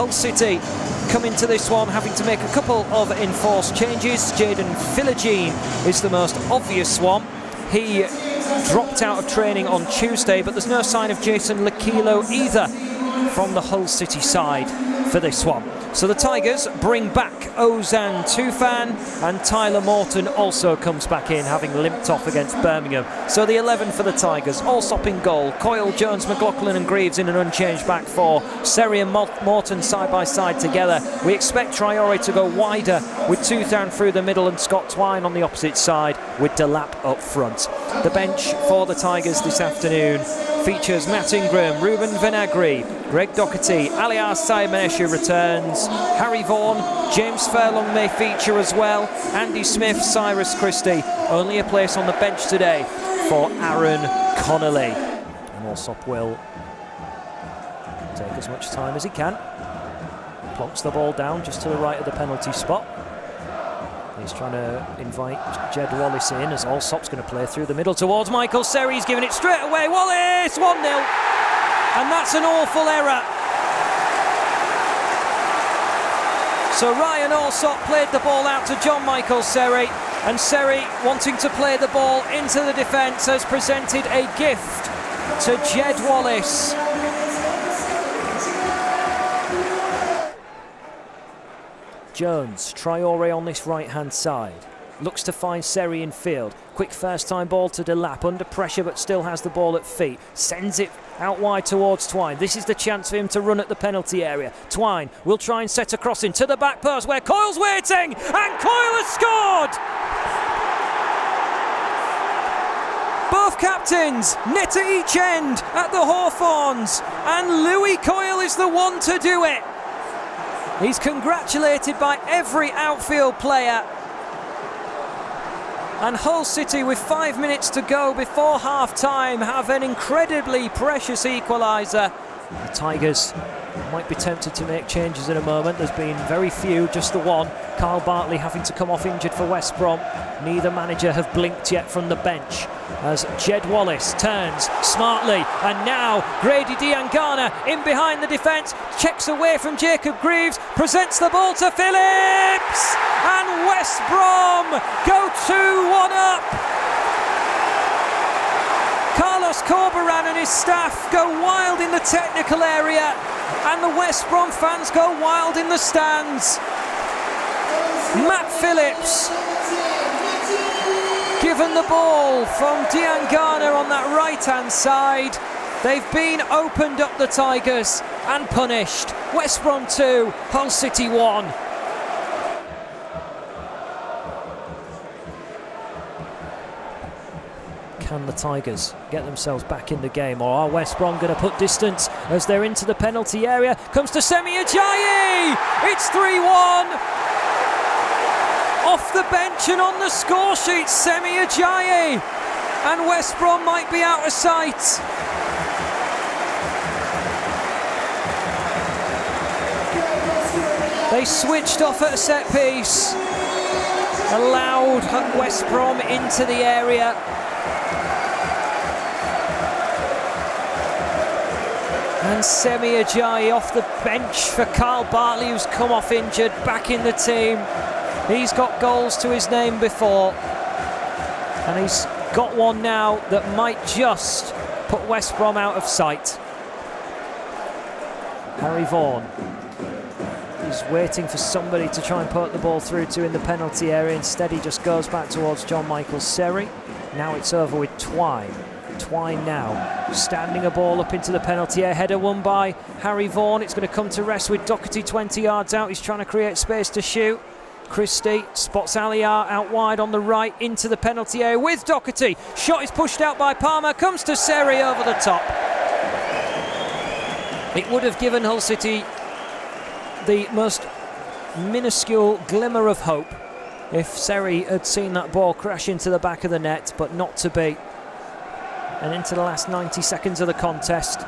Hull City come into this one having to make a couple of enforced changes. Jaden Philogene is the most obvious one. He dropped out of training on Tuesday, but there's no sign of Jason Lakilo either from the Hull City side for this one. So the Tigers bring back Ozan Tufan, and Tyler Morton also comes back in, having limped off against Birmingham. So the 11 for the Tigers: Allsop in goal, Coyle, Jones, McLaughlin and Greaves in an unchanged back four. Seri and Morton side by side together. We expect Traore to go wider with Tufan through the middle and Scott Twine on the opposite side with Delap up front. The bench for the Tigers this afternoon features Matt Ingram, Ruben Vinagre, Greg Doherty, Aliar Saimanesha returns, Harry Vaughan, James Fairlong may feature as well, Andy Smith, Cyrus Christie. Only a place on the bench today for Aaron Connolly. And Allsop will take as much time as he can. Plonks the ball down just to the right of the penalty spot. He's trying to invite Jed Wallace in as Allsop's going to play through the middle towards Michael Seri. He's giving it straight away. Wallace, 1-0. And that's an awful error. So Ryan Allsop played the ball out to John Michael Seri, and Seri, wanting to play the ball into the defence, has presented a gift to Jed Wallace. Jones, Traore on this right-hand side. Looks to find Seri in field. Quick first-time ball to Delap, under pressure but still has the ball at feet. Sends it out wide towards Twine. This is the chance for him to run at the penalty area. Twine will try and set a crossing to the back post where Coyle's waiting, and Coyle has scored! Both captains, net at each end at the Hawthorns, and Louis Coyle is the one to do it. He's congratulated by every outfield player. And Hull City, with 5 minutes to go before half-time, have an incredibly precious equaliser. The Tigers might be tempted to make changes in a moment. There's been very few, just the one. Carl Bartley having to come off injured for West Brom. Neither manager have blinked yet from the bench as Jed Wallace turns smartly, and now Grady Diangana in behind the defence, checks away from Jacob Greaves, presents the ball to Phillips, and West Brom go 2-1 up. Carlos Corberan and his staff go wild in the technical area, and the West Brom fans go wild in the stands. Matt Phillips given the ball from Diangana on that right-hand side. They've been opened up, the Tigers, and punished. West Brom 2, Hull City 1. Can the Tigers get themselves back in the game, or are West Brom going to put distance as they're into the penalty area? Comes to Semi Ajayi! It's 3-1! Off the bench and on the score sheet, Semi Ajayi! And West Brom might be out of sight. They switched off at a set piece, allowed West Brom into the area. And Semi Ajayi off the bench for Carl Bartley, who's come off injured, back in the team. He's got goals to his name before, and he's got one now that might just put West Brom out of sight. Harry Vaughan is waiting for somebody to try and put the ball through to in the penalty area. Instead, he just goes back towards John Michael Seri. Now it's over with Twine. Twine now standing a ball up into the penalty area. Header won by Harry Vaughan. It's going to come to rest with Doherty 20 yards out. He's trying to create space to shoot. Christie spots Aliar out wide on the right into the penalty area with Doherty. Shot is pushed out by Palmer, comes to Seri over the top. It would have given Hull City the most minuscule glimmer of hope if Seri had seen that ball crash into the back of the net, but not to be. And into the last 90 seconds of the contest,